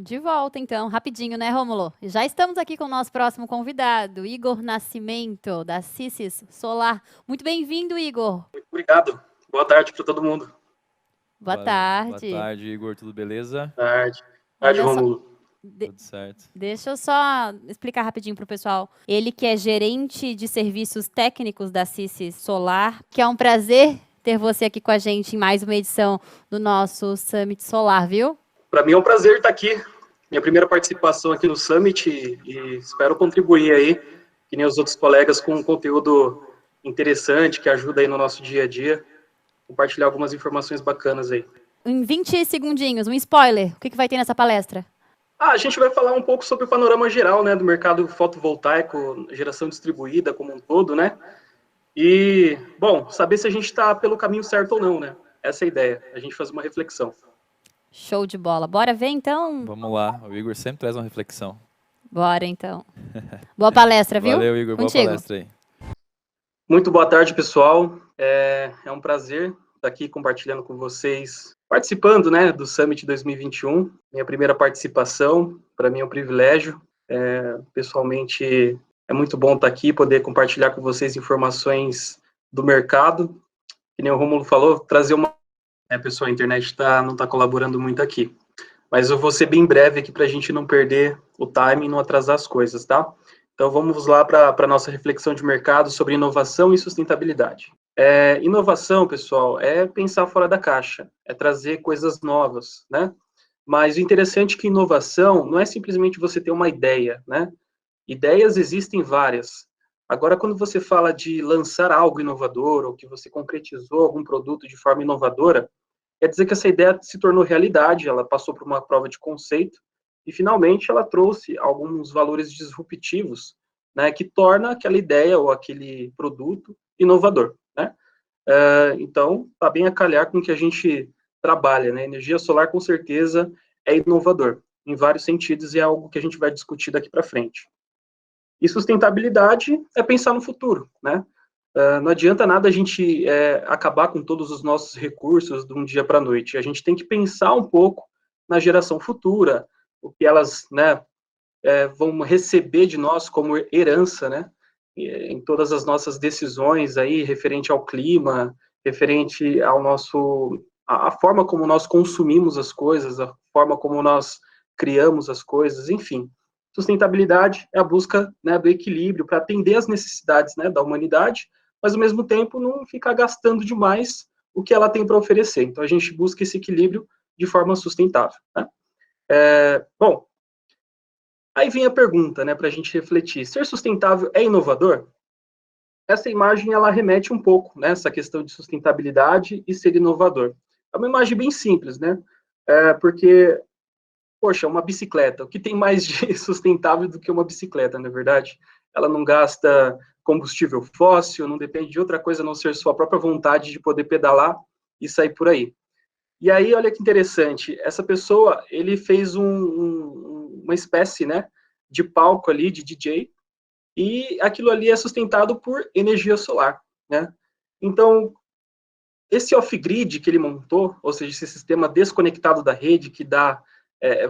De volta, então, rapidinho, né, Rômulo? Já estamos aqui com o nosso próximo convidado, Igor Nascimento, da Cicis Solar. Muito bem-vindo, Igor. Obrigado. Boa tarde para todo mundo. Boa Boa tarde. tarde, Igor, tudo beleza? Boa tarde. Boa tarde, Olha só, Rômulo. Tudo certo. deixa eu só explicar rapidinho para o pessoal. Ele que é gerente de serviços técnicos da Cicis Solar, que é um prazer ter você aqui com a gente em mais uma edição do nosso Summit Solar, viu? Para mim é um prazer estar aqui. Minha primeira participação aqui no Summit e espero contribuir aí, que nem os outros colegas, com um conteúdo interessante que ajuda aí no nosso dia a dia. Compartilhar algumas informações bacanas aí. Em 20 segundinhos, um spoiler. O que vai ter nessa palestra? A gente vai falar um pouco sobre o panorama geral, né, do mercado fotovoltaico, geração distribuída como um todo, né? E, bom, saber se a gente está pelo caminho certo ou não, né? Essa é a ideia, a gente fazer uma reflexão. Show de bola. Bora ver, então? Vamos lá, o Igor sempre traz uma reflexão. Bora, então. Boa palestra, viu? Valeu, Igor, Contigo. boa palestra aí. Muito boa tarde, pessoal. É um prazer estar aqui compartilhando com vocês, participando, né, do Summit 2021. Minha primeira participação, para mim é um privilégio. Pessoalmente, é muito bom estar aqui, poder compartilhar com vocês informações do mercado. Que nem o Rômulo falou, trazer uma... pessoal, a internet não está colaborando muito aqui. Mas eu vou ser bem breve aqui para a gente não perder o time e não atrasar as coisas, tá? Então, vamos lá para a nossa reflexão de mercado sobre inovação e sustentabilidade. Inovação, pessoal, é pensar fora da caixa, é trazer coisas novas, né? Mas o interessante é que inovação não é simplesmente você ter uma ideia, né? Ideias existem várias. Agora, quando você fala de lançar algo inovador, ou que você concretizou algum produto de forma inovadora, quer dizer que essa ideia se tornou realidade, ela passou por uma prova de conceito, e finalmente ela trouxe alguns valores disruptivos, né, que torna aquela ideia ou aquele produto inovador, né? Então, está bem a calhar com o que a gente trabalha, né? Energia solar, com certeza, é inovador, em vários sentidos, e é algo que a gente vai discutir daqui para frente. E sustentabilidade é pensar no futuro, né? Não adianta nada a gente acabar com todos os nossos recursos de um dia para a noite. A gente tem que pensar um pouco na geração futura, o que elas, né, vão receber de nós como herança, né, em todas as nossas decisões aí referente ao clima, referente ao a forma como nós consumimos as coisas, a forma como nós criamos as coisas, enfim. Sustentabilidade é a busca, né, do equilíbrio para atender às necessidades, né, da humanidade, mas ao mesmo tempo não ficar gastando demais o que ela tem para oferecer. Então a gente busca esse equilíbrio de forma sustentável, né? Bom, aí vem a pergunta, né, para a gente refletir: ser sustentável é inovador? Essa imagem ela remete um pouco, né, essa questão de sustentabilidade e ser inovador. É uma imagem bem simples, né? Porque, poxa, uma bicicleta, o que tem mais de sustentável do que uma bicicleta, não é verdade? Ela não gasta combustível fóssil, não depende de outra coisa a não ser sua própria vontade de poder pedalar e sair por aí. E aí, olha que interessante, essa pessoa, ele fez uma espécie, né, de palco ali, de DJ, e aquilo ali é sustentado por energia solar, né? Então, esse off-grid que ele montou, ou seja, esse sistema desconectado da rede que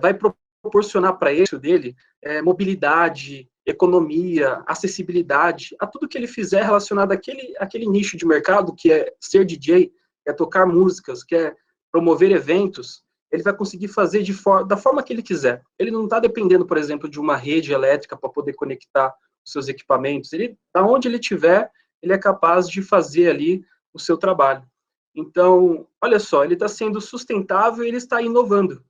vai proporcionar para ele dele mobilidade, economia, acessibilidade, a tudo que ele fizer relacionado àquele nicho de mercado que é ser DJ, é tocar músicas, que é promover eventos, ele vai conseguir fazer da forma que ele quiser. Ele não está dependendo, por exemplo, de uma rede elétrica para poder conectar os seus equipamentos. Da onde ele estiver, ele é capaz de fazer ali o seu trabalho. Então, olha só, ele está sendo sustentável e ele está inovando.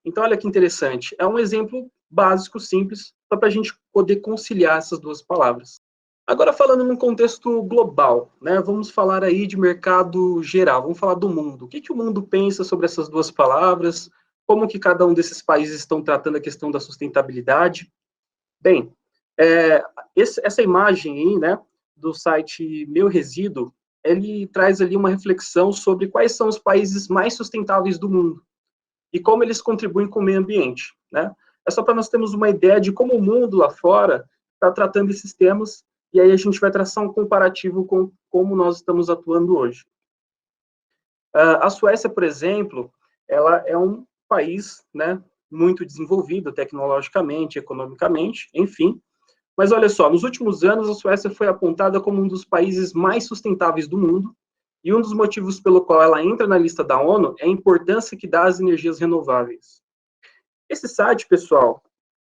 Então, olha que interessante. É um exemplo básico, simples, só para a gente poder conciliar essas duas palavras. Agora, falando num contexto global, né? Vamos falar aí de mercado geral, vamos falar do mundo. O que o mundo pensa sobre essas duas palavras? Como que cada um desses países estão tratando a questão da sustentabilidade? Bem, essa imagem aí, né, do site Meu Resíduo, ele traz ali uma reflexão sobre quais são os países mais sustentáveis do mundo e como eles contribuem com o meio ambiente, né? É só para nós termos uma ideia de como o mundo lá fora está tratando esses temas, e aí a gente vai traçar um comparativo com como nós estamos atuando hoje. A Suécia, por exemplo, ela é um país, né, muito desenvolvido tecnologicamente, economicamente, enfim. Mas olha só, nos últimos anos, a Suécia foi apontada como um dos países mais sustentáveis do mundo, e um dos motivos pelo qual ela entra na lista da ONU é a importância que dá às energias renováveis. Esse site, pessoal,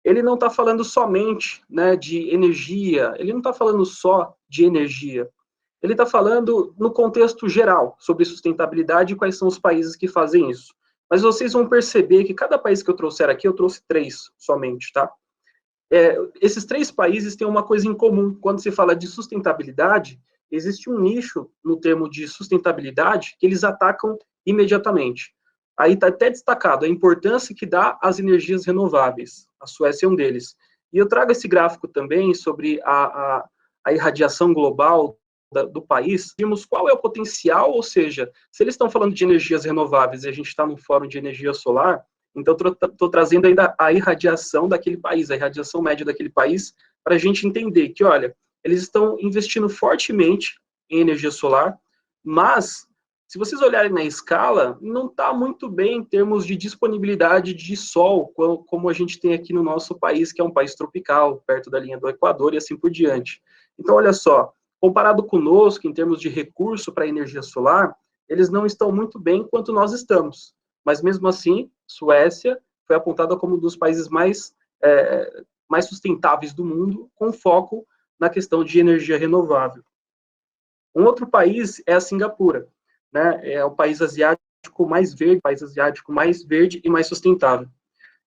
ele não está falando somente, né, de energia, ele não está falando só de energia, ele está falando no contexto geral sobre sustentabilidade e quais são os países que fazem isso. Mas vocês vão perceber que cada país que eu trouxer aqui, eu trouxe 3 somente, tá? Esses 3 países têm uma coisa em comum. Quando se fala de sustentabilidade, existe um nicho no termo de sustentabilidade que eles atacam imediatamente. Aí está até destacado a importância que dá às energias renováveis. A Suécia é um deles. E eu trago esse gráfico também sobre a irradiação global do país. Vimos qual é o potencial, ou seja, se eles estão falando de energias renováveis e a gente está num fórum de energia solar, então estou trazendo ainda a irradiação daquele país, a irradiação média daquele país, para a gente entender que, olha, eles estão investindo fortemente em energia solar, mas se vocês olharem na escala, não está muito bem em termos de disponibilidade de sol, como a gente tem aqui no nosso país, que é um país tropical, perto da linha do Equador e assim por diante. Então, olha só, comparado conosco, em termos de recurso para energia solar, eles não estão muito bem quanto nós estamos. Mas, mesmo assim, Suécia foi apontada como um dos países mais sustentáveis do mundo, com foco na questão de energia renovável. Um outro país é a Singapura, né? É o país asiático mais verde e mais sustentável.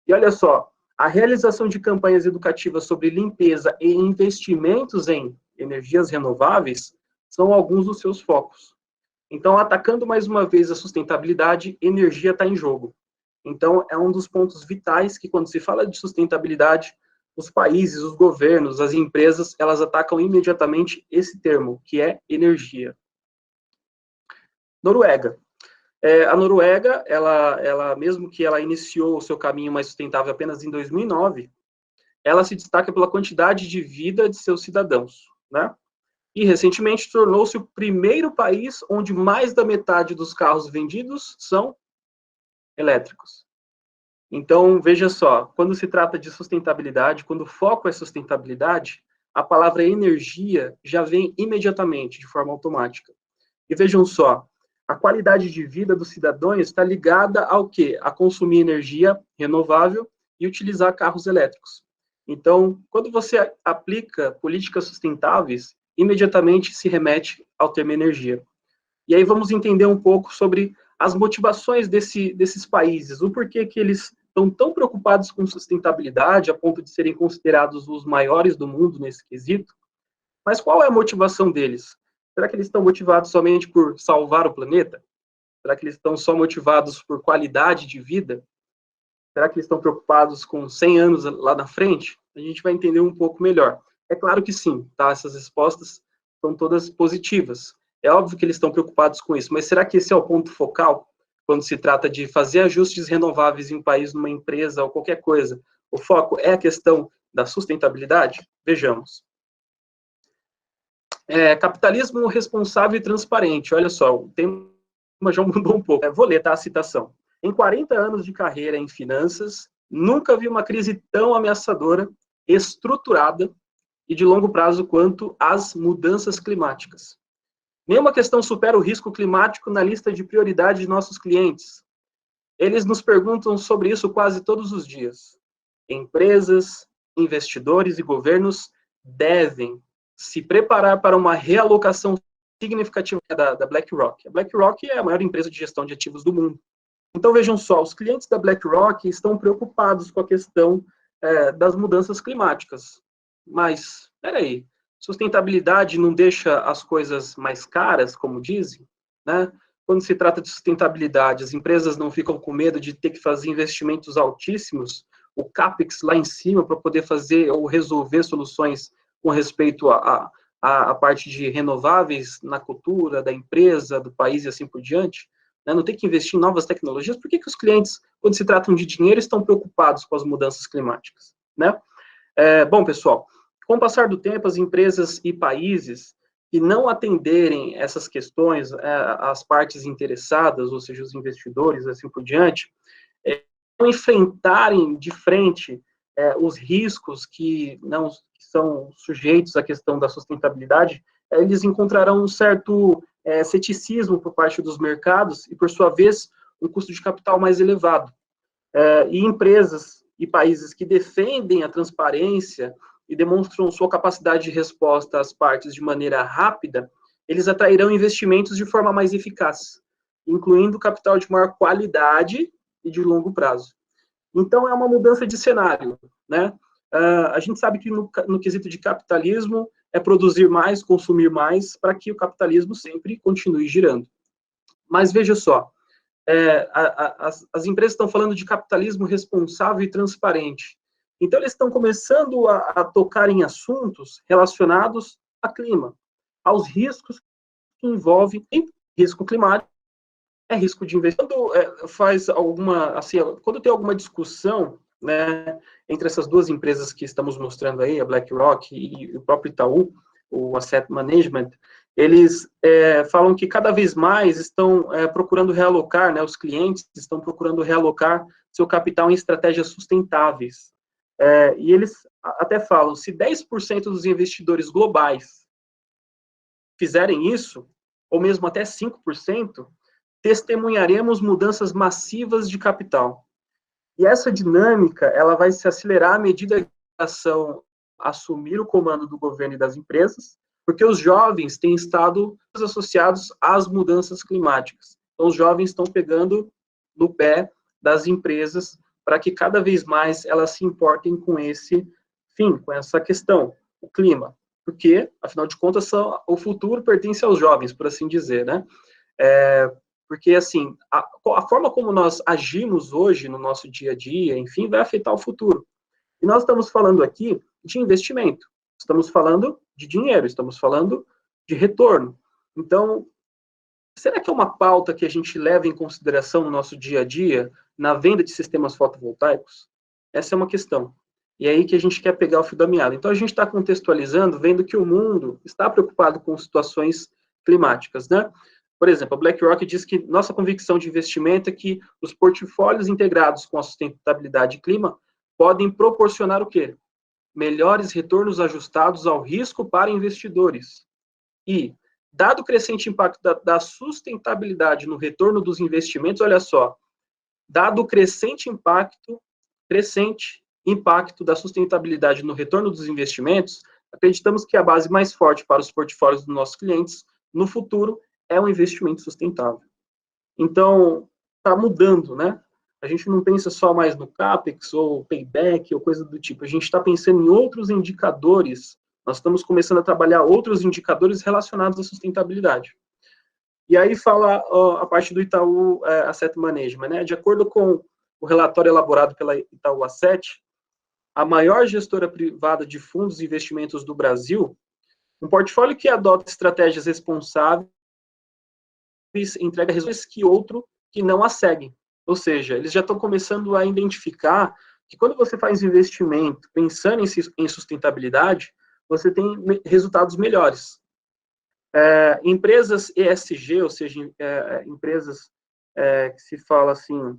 E olha só, a realização de campanhas educativas sobre limpeza e investimentos em energias renováveis são alguns dos seus focos. Então, atacando mais uma vez a sustentabilidade, energia está em jogo. Então, é um dos pontos vitais que, quando se fala de sustentabilidade, os países, os governos, as empresas, elas atacam imediatamente esse termo, que é energia. Noruega. A Noruega, ela, mesmo que ela iniciou o seu caminho mais sustentável apenas em 2009, ela se destaca pela quantidade de vida de seus cidadãos, né? E, recentemente, tornou-se o primeiro país onde mais da metade dos carros vendidos são elétricos. Então, veja só, quando se trata de sustentabilidade, quando o foco é sustentabilidade, a palavra energia já vem imediatamente, de forma automática. E vejam só, a qualidade de vida dos cidadãos está ligada ao quê? A consumir energia renovável e utilizar carros elétricos. Então, quando você aplica políticas sustentáveis, imediatamente se remete ao termo energia. E aí vamos entender um pouco sobre as motivações desses países, o porquê que eles estão tão preocupados com sustentabilidade, a ponto de serem considerados os maiores do mundo nesse quesito. Mas qual é a motivação deles? Será que eles estão motivados somente por salvar o planeta? Será que eles estão só motivados por qualidade de vida? Será que eles estão preocupados com 100 anos lá na frente? A gente vai entender um pouco melhor. É claro que sim, tá? Essas respostas são todas positivas. É óbvio que eles estão preocupados com isso, mas será que esse é o ponto focal quando se trata de fazer ajustes renováveis em um país, numa empresa ou qualquer coisa? O foco é a questão da sustentabilidade? Vejamos. Capitalismo responsável e transparente. Olha só, o tema já mudou um pouco. Vou ler, tá, a citação. Em 40 anos de carreira em finanças, nunca vi uma crise tão ameaçadora, estruturada e de longo prazo quanto as mudanças climáticas. Nenhuma questão supera o risco climático na lista de prioridade de nossos clientes. Eles nos perguntam sobre isso quase todos os dias. Empresas, investidores e governos devem se preparar para uma realocação significativa da BlackRock. A BlackRock é a maior empresa de gestão de ativos do mundo. Então, vejam só, os clientes da BlackRock estão preocupados com a questão das mudanças climáticas. Mas, peraí, sustentabilidade não deixa as coisas mais caras, como dizem, né? Quando se trata de sustentabilidade, as empresas não ficam com medo de ter que fazer investimentos altíssimos, o CAPEX lá em cima, para poder fazer ou resolver soluções com respeito à parte de renováveis na cultura da empresa, do país e assim por diante, né? Não tem que investir em novas tecnologias. Por que os clientes, quando se tratam de dinheiro, estão preocupados com as mudanças climáticas, né? Bom, pessoal, com o passar do tempo, as empresas e países que não atenderem essas questões, as partes interessadas, ou seja, os investidores, assim por diante, enfrentarem de frente os riscos que não são sujeitos à questão da sustentabilidade, eles encontrarão um certo ceticismo por parte dos mercados e, por sua vez, um custo de capital mais elevado. E empresas e países que defendem a transparência e demonstram sua capacidade de resposta às partes de maneira rápida, eles atrairão investimentos de forma mais eficaz, incluindo capital de maior qualidade e de longo prazo. Então, é uma mudança de cenário, né? A gente sabe que no quesito de capitalismo é produzir mais, consumir mais, para que o capitalismo sempre continue girando. Mas veja só, as empresas estão falando de capitalismo responsável e transparente. Então, eles estão começando a tocar em assuntos relacionados a clima, aos riscos que envolvem risco climático, risco de investimento. Quando tem alguma discussão, né, entre essas duas empresas que estamos mostrando aí, a BlackRock e o próprio Itaú, o Asset Management, eles falam que cada vez mais estão procurando realocar, né, os clientes estão procurando realocar seu capital em estratégias sustentáveis. E eles até falam, se 10% dos investidores globais fizerem isso, ou mesmo até 5%, testemunharemos mudanças massivas de capital. E essa dinâmica, ela vai se acelerar à medida que a ação assumir o comando do governo e das empresas, porque os jovens têm estado associados às mudanças climáticas. Então, os jovens estão pegando no pé das empresas para que cada vez mais elas se importem com com essa questão, o clima. Porque, afinal de contas, o futuro pertence aos jovens, por assim dizer, né? Porque, assim, a forma como nós agimos hoje no nosso dia a dia, enfim, vai afetar o futuro. E nós estamos falando aqui de investimento, estamos falando de dinheiro, estamos falando de retorno. Então, será que é uma pauta que a gente leva em consideração no nosso dia a dia, na venda de sistemas fotovoltaicos? Essa é uma questão. E é aí que a gente quer pegar o fio da meada. Então, a gente está contextualizando, vendo que o mundo está preocupado com situações climáticas, né? Por exemplo, a BlackRock diz que nossa convicção de investimento é que os portfólios integrados com a sustentabilidade e clima podem proporcionar o quê? Melhores retornos ajustados ao risco para investidores. E, dado o crescente impacto da sustentabilidade no retorno dos investimentos, olha só, dado o crescente impacto da sustentabilidade no retorno dos investimentos, acreditamos que a base mais forte para os portfólios dos nossos clientes no futuro é um investimento sustentável. Então, está mudando, né? A gente não pensa só mais no CAPEX ou payback ou coisa do tipo, a gente está pensando em outros indicadores, nós estamos começando a trabalhar outros indicadores relacionados à sustentabilidade. E aí fala a parte do Itaú Asset Management, né? De acordo com o relatório elaborado pela Itaú Asset, a maior gestora privada de fundos e investimentos do Brasil, um portfólio que adota estratégias responsáveis entrega resultados que outro que não a seguem. Ou seja, eles já estão começando a identificar que quando você faz investimento pensando em sustentabilidade, você tem resultados melhores. Empresas ESG, ou seja, empresas que se fala assim,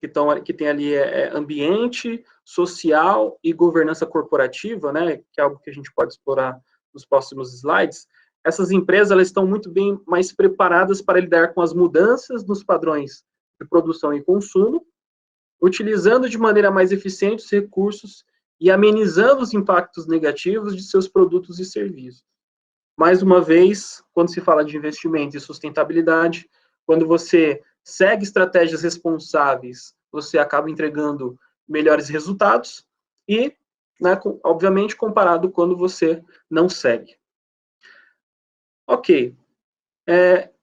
que tem ali ambiente, social e governança corporativa, né, que é algo que a gente pode explorar nos próximos slides. Essas empresas elas estão muito bem mais preparadas para lidar com as mudanças nos padrões de produção e consumo, utilizando de maneira mais eficiente os recursos e amenizando os impactos negativos de seus produtos e serviços. Mais uma vez, quando se fala de investimento e sustentabilidade, quando você segue estratégias responsáveis, você acaba entregando melhores resultados e, né, obviamente, comparado quando você não segue. Ok,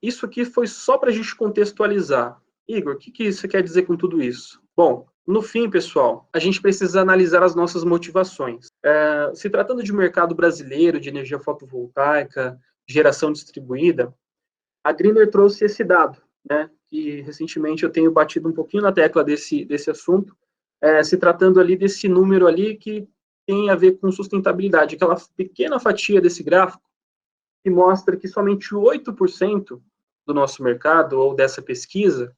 isso aqui foi só para a gente contextualizar. Igor, o que você quer dizer com tudo isso? Bom, no fim, pessoal, a gente precisa analisar as nossas motivações. Se tratando de mercado brasileiro, de energia fotovoltaica, geração distribuída, a Greener trouxe esse dado, né, que recentemente eu tenho batido um pouquinho na tecla desse assunto, se tratando ali desse número ali que tem a ver com sustentabilidade, aquela pequena fatia desse gráfico que mostra que somente 8% do nosso mercado, ou dessa pesquisa,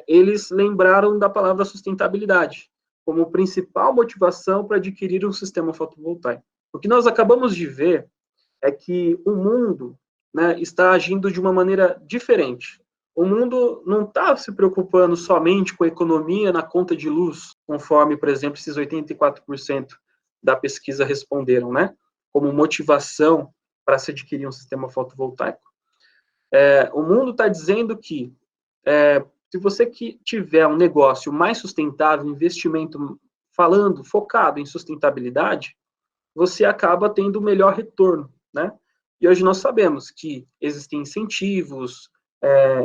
eles lembraram da palavra sustentabilidade como principal motivação para adquirir um sistema fotovoltaico. O que nós acabamos de ver é que o mundo, né, está agindo de uma maneira diferente. O mundo não está se preocupando somente com a economia na conta de luz, conforme, por exemplo, esses 84% da pesquisa responderam, né, como motivação para se adquirir um sistema fotovoltaico. O mundo está dizendo que se você tiver um negócio mais sustentável, investimento focado em sustentabilidade, você acaba tendo melhor retorno, né? E hoje nós sabemos que existem incentivos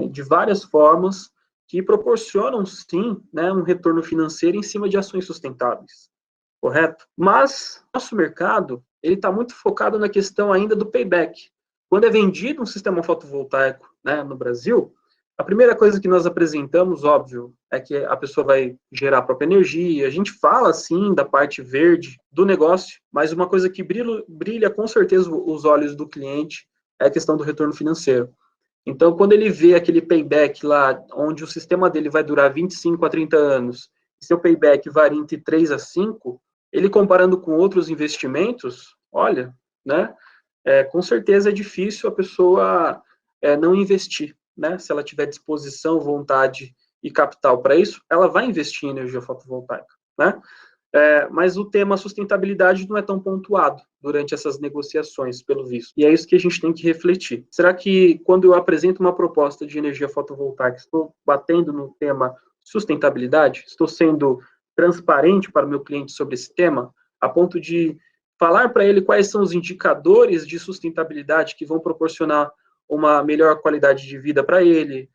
de várias formas que proporcionam, sim, né, um retorno financeiro em cima de ações sustentáveis, correto? Mas nosso mercado, ele está muito focado na questão ainda do payback. Quando é vendido um sistema fotovoltaico, né, no Brasil, a primeira coisa que nós apresentamos, óbvio, é que a pessoa vai gerar a própria energia. A gente fala, sim, da parte verde do negócio, mas uma coisa que brilha com certeza os olhos do cliente é a questão do retorno financeiro. Então, quando ele vê aquele payback lá, onde o sistema dele vai durar 25 a 30 anos, e seu payback varia entre 3 a 5, ele comparando com outros investimentos, olha, né, com certeza é difícil a pessoa não investir. Né, se ela tiver disposição, vontade e capital para isso, ela vai investir em energia fotovoltaica, né? Mas o tema sustentabilidade não é tão pontuado durante essas negociações, pelo visto. E é isso que a gente tem que refletir. Será que quando eu apresento uma proposta de energia fotovoltaica, estou batendo no tema sustentabilidade? Estou sendo transparente para o meu cliente sobre esse tema, a ponto de falar para ele quais são os indicadores de sustentabilidade que vão proporcionar uma melhor qualidade de vida para ele,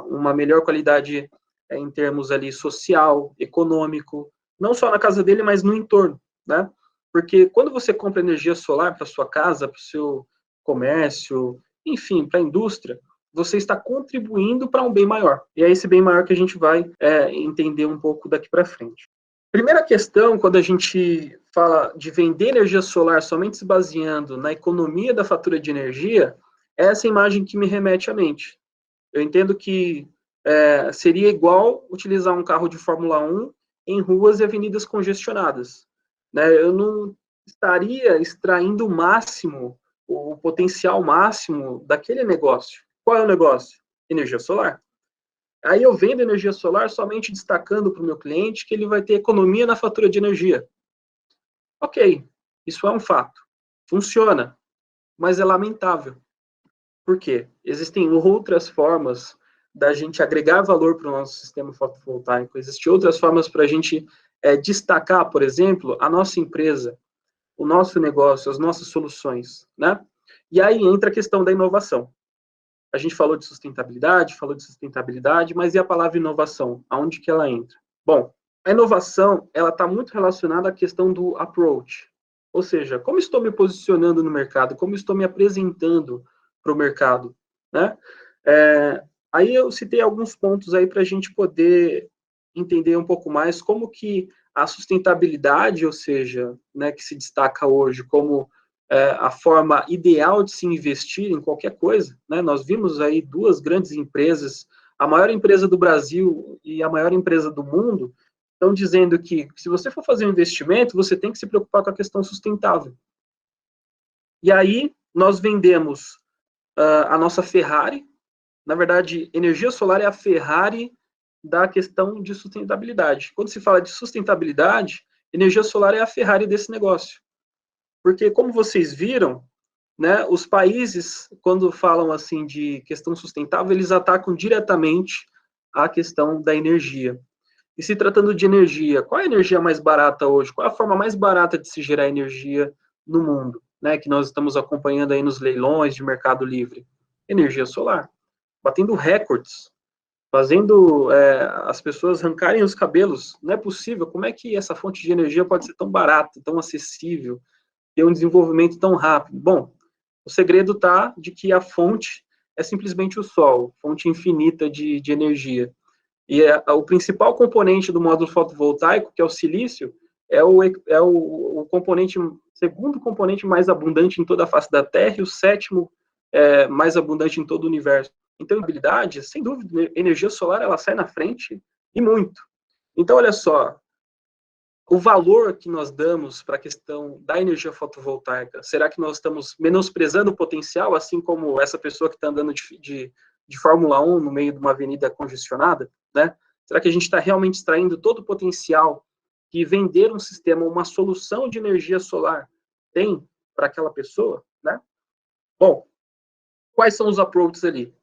uma melhor qualidade em termos ali social, econômico, não só na casa dele, mas no entorno, né? Porque quando você compra energia solar para sua casa, para o seu comércio, enfim, para a indústria, você está contribuindo para um bem maior. E é esse bem maior que a gente vai entender um pouco daqui para frente. Primeira questão, quando a gente fala de vender energia solar somente se baseando na economia da fatura de energia, é essa imagem que me remete à mente. Eu entendo que seria igual utilizar um carro de Fórmula 1 em ruas e avenidas congestionadas. Né? Eu não estaria extraindo o máximo, o potencial máximo daquele negócio. Qual é o negócio? Energia solar. Aí eu vendo energia solar somente destacando para o meu cliente que ele vai ter economia na fatura de energia. Ok, isso é um fato. Funciona, mas é lamentável. Por quê? Existem outras formas da gente agregar valor para o nosso sistema fotovoltaico. Existem outras formas para a gente destacar, por exemplo, a nossa empresa, o nosso negócio, as nossas soluções, né? E aí entra a questão da inovação. A gente falou de sustentabilidade, mas e a palavra inovação? Aonde que ela entra? Bom, a inovação, ela está muito relacionada à questão do approach. Ou seja, como estou me posicionando no mercado, como estou me apresentando para o mercado, né? Aí eu citei alguns pontos aí para a gente poder entender um pouco mais como que a sustentabilidade, ou seja, né, que se destaca hoje como a forma ideal de se investir em qualquer coisa, né? Nós vimos aí duas grandes empresas, a maior empresa do Brasil e a maior empresa do mundo, estão dizendo que se você for fazer um investimento, você tem que se preocupar com a questão sustentável. E aí nós vendemos a nossa Ferrari. Na verdade, energia solar é a Ferrari da questão de sustentabilidade. Quando se fala de sustentabilidade, energia solar é a Ferrari desse negócio. Porque, como vocês viram, né, os países, quando falam assim de questão sustentável, eles atacam diretamente a questão da energia. E se tratando de energia, qual é a energia mais barata hoje? Qual é a forma mais barata de se gerar energia no mundo? Né, que nós estamos acompanhando aí nos leilões de Mercado Livre? Energia solar. Batendo recordes, fazendo as pessoas arrancarem os cabelos. Não é possível. Como é que essa fonte de energia pode ser tão barata, tão acessível, ter um desenvolvimento tão rápido? Bom, o segredo está de que a fonte é simplesmente o sol, fonte infinita de energia. E o principal componente do módulo fotovoltaico, que é o silício, é o componente, segundo componente mais abundante em toda a face da Terra e o sétimo mais abundante em todo o universo. Então, habilidade, sem dúvida, energia solar, ela sai na frente e muito. Então, olha só, o valor que nós damos para a questão da energia fotovoltaica, será que nós estamos menosprezando o potencial, assim como essa pessoa que está andando de Fórmula 1 no meio de uma avenida congestionada, né? Será que a gente está realmente extraindo todo o potencial que vender um sistema, uma solução de energia solar tem para aquela pessoa, né? Bom, quais são os approaches ali?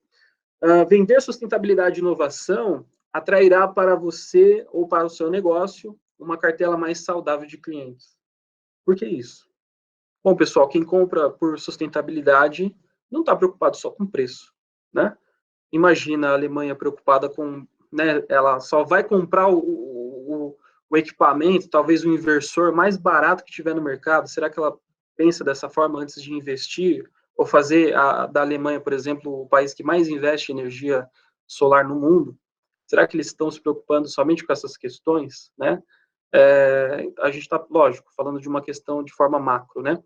Vender sustentabilidade e inovação atrairá para você ou para o seu negócio uma cartela mais saudável de clientes. Por que isso? Bom, pessoal, quem compra por sustentabilidade não está preocupado só com preço, né? Imagina a Alemanha preocupada com, né, ela só vai comprar o equipamento, talvez o inversor mais barato que tiver no mercado. Será que ela pensa dessa forma antes de investir? Ou fazer da Alemanha, por exemplo, o país que mais investe em energia solar no mundo? Será que eles estão se preocupando somente com essas questões, né? A gente está, lógico, falando de uma questão de forma macro, né?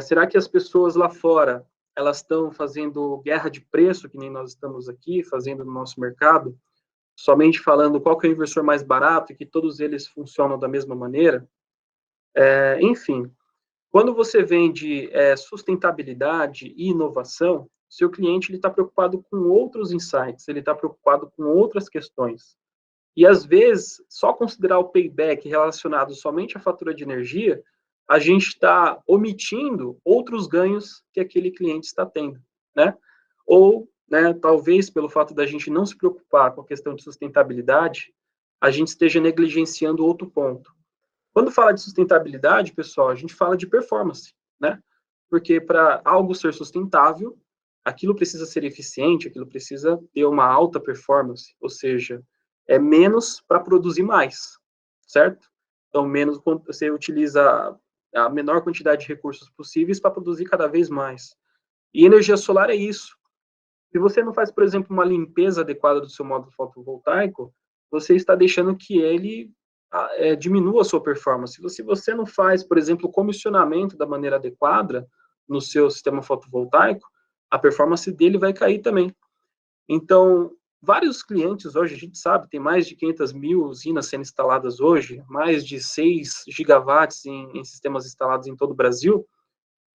Será que as pessoas lá fora, elas estão fazendo guerra de preço, que nem nós estamos aqui, fazendo no nosso mercado, somente falando qual que é o inversor mais barato e que todos eles funcionam da mesma maneira? Enfim, quando você vende sustentabilidade e inovação, seu cliente está preocupado com outros insights, ele está preocupado com outras questões. E, às vezes, só considerar o payback relacionado somente à fatura de energia, a gente está omitindo outros ganhos que aquele cliente está tendo, né? Ou, né, talvez, pelo fato da gente não se preocupar com a questão de sustentabilidade, a gente esteja negligenciando outro ponto. Quando fala de sustentabilidade, pessoal, a gente fala de performance, né? Porque para algo ser sustentável, aquilo precisa ser eficiente, aquilo precisa ter uma alta performance, ou seja, é menos para produzir mais, certo? Então, menos quando você utiliza a menor quantidade de recursos possíveis para produzir cada vez mais. E energia solar é isso. Se você não faz, por exemplo, uma limpeza adequada do seu módulo fotovoltaico, você está deixando que ele diminua a sua performance. Se você não faz, por exemplo, o comissionamento da maneira adequada no seu sistema fotovoltaico, a performance dele vai cair também. Então, vários clientes hoje, a gente sabe, tem mais de 500 mil usinas sendo instaladas hoje, mais de 6 gigawatts em sistemas instalados em todo o Brasil.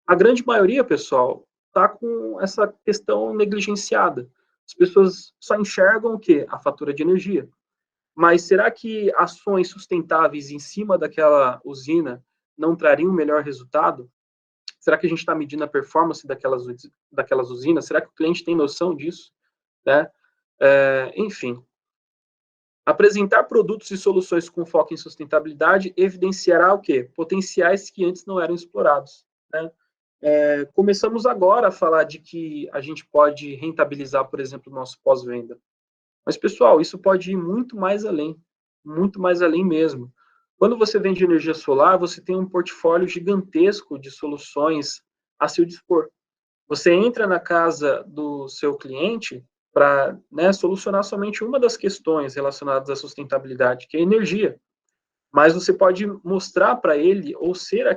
A grande maioria, pessoal, está com essa questão negligenciada. As pessoas só enxergam o quê? A fatura de energia. Mas será que ações sustentáveis em cima daquela usina não trariam um melhor resultado? Será que a gente está medindo a performance daquelas usinas? Será que o cliente tem noção disso? Né? Enfim, apresentar produtos e soluções com foco em sustentabilidade evidenciará o quê? Potenciais que antes não eram explorados. Né? Começamos agora a falar de que a gente pode rentabilizar, por exemplo, o nosso pós-venda. Mas, pessoal, isso pode ir muito mais além mesmo. Quando você vende energia solar, você tem um portfólio gigantesco de soluções a seu dispor. Você entra na casa do seu cliente para, né, solucionar somente uma das questões relacionadas à sustentabilidade, que é a energia. Mas você pode mostrar para ele, ou ser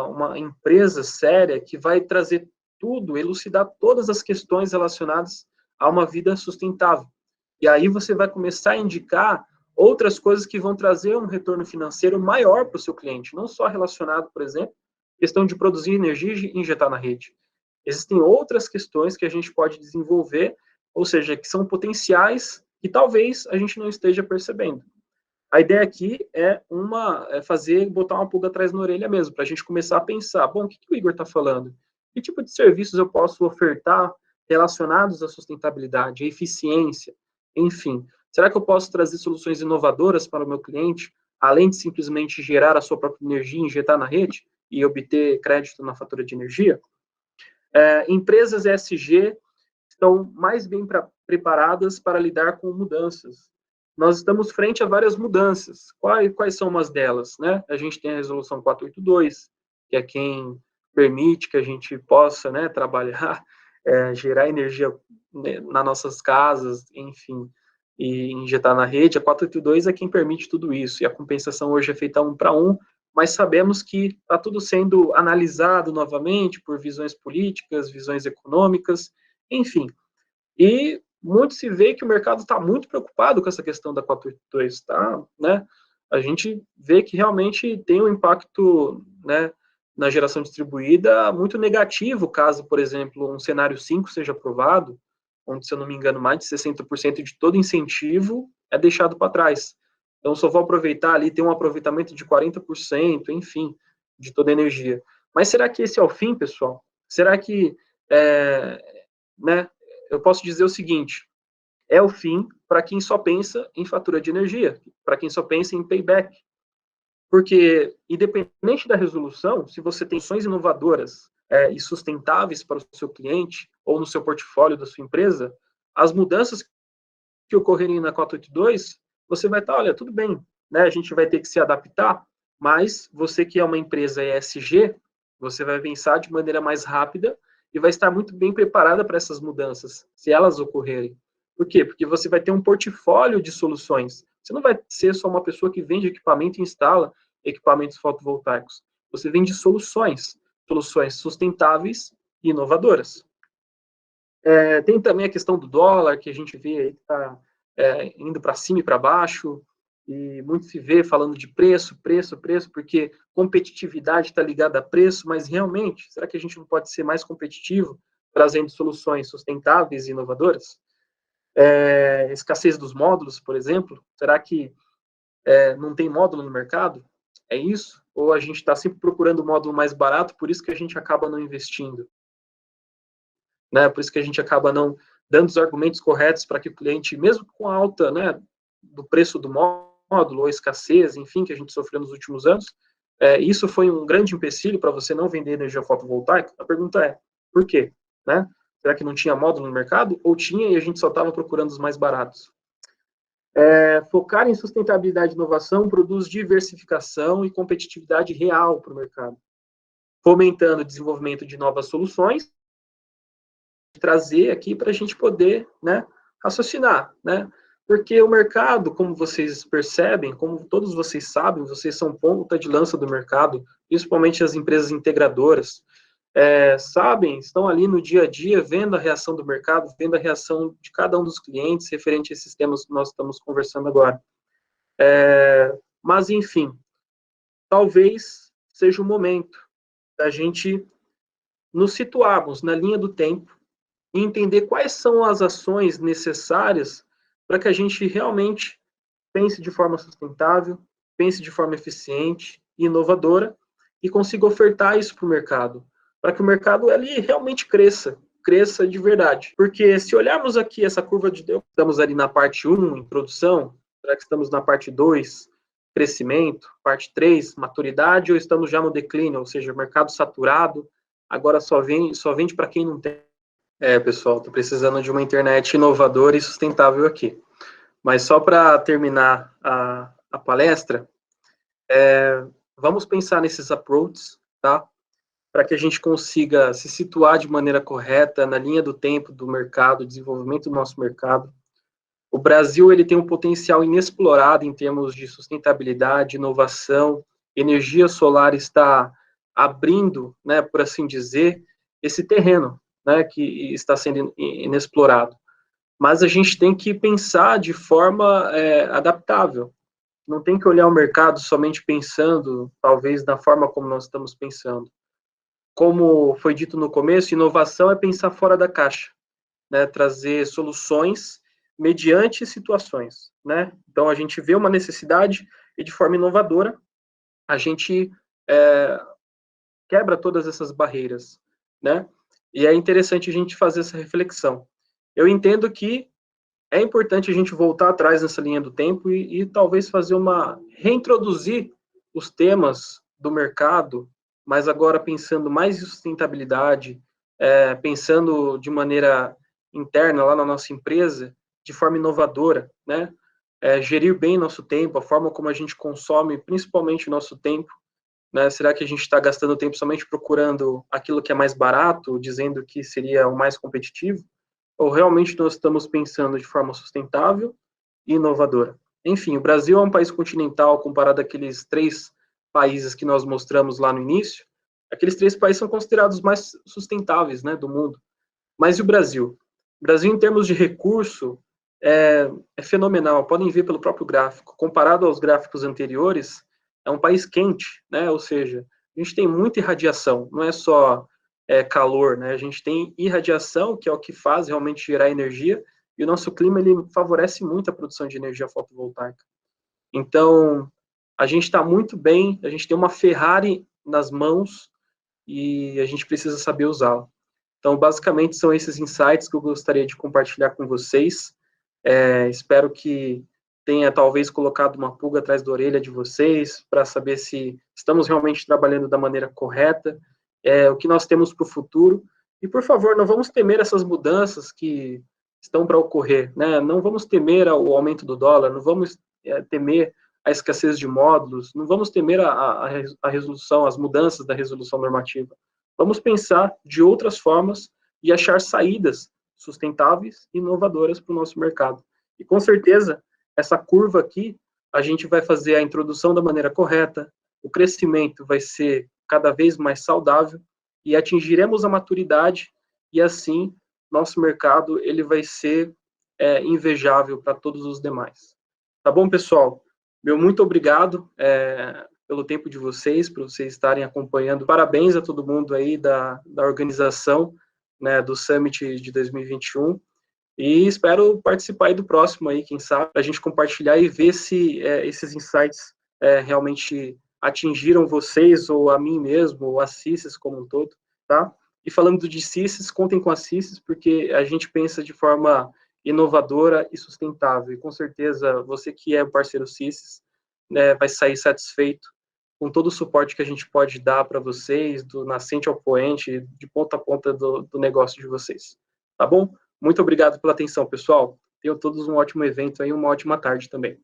uma empresa séria que vai trazer tudo, elucidar todas as questões relacionadas a uma vida sustentável. E aí você vai começar a indicar outras coisas que vão trazer um retorno financeiro maior para o seu cliente, não só relacionado, por exemplo, à questão de produzir energia e injetar na rede. Existem outras questões que a gente pode desenvolver, ou seja, que são potenciais que talvez a gente não esteja percebendo. A ideia aqui é botar uma pulga atrás na orelha mesmo, para a gente começar a pensar, bom, o que o Igor está falando? Que tipo de serviços eu posso ofertar relacionados à sustentabilidade, à eficiência, enfim. Será que eu posso trazer soluções inovadoras para o meu cliente, além de simplesmente gerar a sua própria energia, injetar na rede e obter crédito na fatura de energia? Empresas ESG estão mais bem preparadas para lidar com mudanças. Nós estamos frente a várias mudanças. Quais são umas delas? Né? A gente tem a resolução 482, que é quem permite que a gente possa, né, trabalhar, gerar energia, né, nas nossas casas, enfim, e injetar na rede. A 482 é quem permite tudo isso, e a compensação hoje é feita 1 para 1, mas sabemos que está tudo sendo analisado novamente por visões políticas, visões econômicas, enfim. E muito se vê que o mercado está muito preocupado com essa questão da 482, tá? Né? A gente vê que realmente tem um impacto, né, na geração distribuída muito negativo, caso, por exemplo, um cenário 5 seja aprovado, onde, se eu não me engano, mais de 60% de todo incentivo é deixado para trás. Então, só vou aproveitar ali, tem um aproveitamento de 40%, enfim, de toda a energia. Mas será que esse é o fim, pessoal? Será que, né, eu posso dizer o seguinte, é o fim para quem só pensa em fatura de energia, para quem só pensa em payback. Porque, independente da resolução, se você tem soluções inovadoras e sustentáveis para o seu cliente ou no seu portfólio da sua empresa, as mudanças que ocorrerem na 482, você vai estar, olha, tudo bem, né? A gente vai ter que se adaptar, mas você que é uma empresa ESG, você vai pensar de maneira mais rápida e vai estar muito bem preparada para essas mudanças, se elas ocorrerem. Por quê? Porque você vai ter um portfólio de soluções. Você não vai ser só uma pessoa que vende equipamento e instala equipamentos fotovoltaicos. Você vende soluções, soluções sustentáveis e inovadoras. Tem também a questão do dólar, que a gente vê aí que está indo para cima e para baixo, e muito se vê falando de preço, porque competitividade está ligada a preço, mas realmente, será que a gente não pode ser mais competitivo, trazendo soluções sustentáveis e inovadoras? Escassez dos módulos, por exemplo, será que não tem módulo no mercado? É isso? Ou a gente está sempre procurando o módulo mais barato, por isso que a gente acaba não investindo? Né? Por isso que a gente acaba não dando os argumentos corretos para que o cliente, mesmo com a alta, né, do preço do módulo, ou escassez, enfim, que a gente sofreu nos últimos anos, isso foi um grande empecilho para você não vender energia fotovoltaica? A pergunta é, por quê? Né? Será que não tinha módulo no mercado? Ou tinha e a gente só estava procurando os mais baratos? Focar em sustentabilidade e inovação produz diversificação e competitividade real para o mercado, fomentando o desenvolvimento de novas soluções, trazer aqui para a gente poder, né, raciocinar, né? Porque o mercado, como vocês percebem, como todos vocês sabem, vocês são ponta de lança do mercado, principalmente as empresas integradoras, sabem, estão ali no dia a dia, vendo a reação do mercado, vendo a reação de cada um dos clientes referente a esses temas que nós estamos conversando agora. Mas, enfim, talvez seja o momento da gente nos situarmos na linha do tempo e entender quais são as ações necessárias para que a gente realmente pense de forma sustentável, pense de forma eficiente e inovadora e consiga ofertar isso para o mercado, para que o mercado ali realmente cresça de verdade. Porque se olharmos aqui essa curva de Deu, estamos ali na parte 1, introdução, será que estamos na parte 2, crescimento, parte 3, maturidade, ou estamos já no declínio, ou seja, mercado saturado, agora só vende para quem não tem. Pessoal, estou precisando de uma internet inovadora e sustentável aqui. Mas só para terminar a palestra, vamos pensar nesses approaches, tá? Para que a gente consiga se situar de maneira correta na linha do tempo do mercado, desenvolvimento do nosso mercado. O Brasil ele tem um potencial inexplorado em termos de sustentabilidade, inovação, energia solar está abrindo, né, por assim dizer, esse terreno, né, que está sendo inexplorado. Mas a gente tem que pensar de forma adaptável. Não tem que olhar o mercado somente pensando, talvez, da forma como nós estamos pensando. Como foi dito no começo, inovação é pensar fora da caixa, né, trazer soluções mediante situações, né? Então, a gente vê uma necessidade e, de forma inovadora, a gente quebra todas essas barreiras, né? E é interessante a gente fazer essa reflexão. Eu entendo que é importante a gente voltar atrás nessa linha do tempo e talvez reintroduzir os temas do mercado, mas agora pensando mais em sustentabilidade, pensando de maneira interna lá na nossa empresa, de forma inovadora, né? Gerir bem nosso tempo, a forma como a gente consome, principalmente o nosso tempo, né? Será que a gente está gastando tempo somente procurando aquilo que é mais barato, dizendo que seria o mais competitivo? Ou realmente nós estamos pensando de forma sustentável e inovadora? Enfim, o Brasil é um país continental comparado àqueles 3 países que nós mostramos lá no início. Aqueles 3 países são considerados mais sustentáveis, né, do mundo. Mas e o Brasil? O Brasil, em termos de recurso, é fenomenal. Podem ver pelo próprio gráfico. Comparado aos gráficos anteriores, é um país quente, né? Ou seja, a gente tem muita irradiação, não é só calor, né? A gente tem irradiação, que é o que faz realmente gerar energia, e o nosso clima ele favorece muito a produção de energia fotovoltaica. Então, a gente está muito bem, a gente tem uma Ferrari nas mãos e a gente precisa saber usá-la. Então, basicamente, são esses insights que eu gostaria de compartilhar com vocês. Espero que tenha, talvez, colocado uma pulga atrás da orelha de vocês, para saber se estamos realmente trabalhando da maneira correta, o que nós temos para o futuro. E, por favor, não vamos temer essas mudanças que estão para ocorrer, né? Não vamos temer o aumento do dólar, não vamos temer a escassez de módulos, não vamos temer a resolução, as mudanças da resolução normativa. Vamos pensar de outras formas e achar saídas sustentáveis e inovadoras para o nosso mercado. E com certeza, essa curva aqui, a gente vai fazer a introdução da maneira correta, o crescimento vai ser cada vez mais saudável e atingiremos a maturidade e assim nosso mercado ele vai ser invejável para todos os demais. Tá bom, pessoal? Meu muito obrigado pelo tempo de vocês, por vocês estarem acompanhando. Parabéns a todo mundo aí da organização, né, do Summit de 2021. E espero participar aí do próximo aí, quem sabe, a gente compartilhar e ver se esses insights realmente atingiram vocês, ou a mim mesmo, ou a CISES como um todo, tá? E falando de CISES, contem com a CISES, porque a gente pensa de forma inovadora e sustentável. E com certeza, você que é parceiro CISES, né, vai sair satisfeito com todo o suporte que a gente pode dar para vocês, do nascente ao poente, de ponta a ponta do negócio de vocês. Tá bom? Muito obrigado pela atenção, pessoal. Tenham todos um ótimo evento aí, uma ótima tarde também.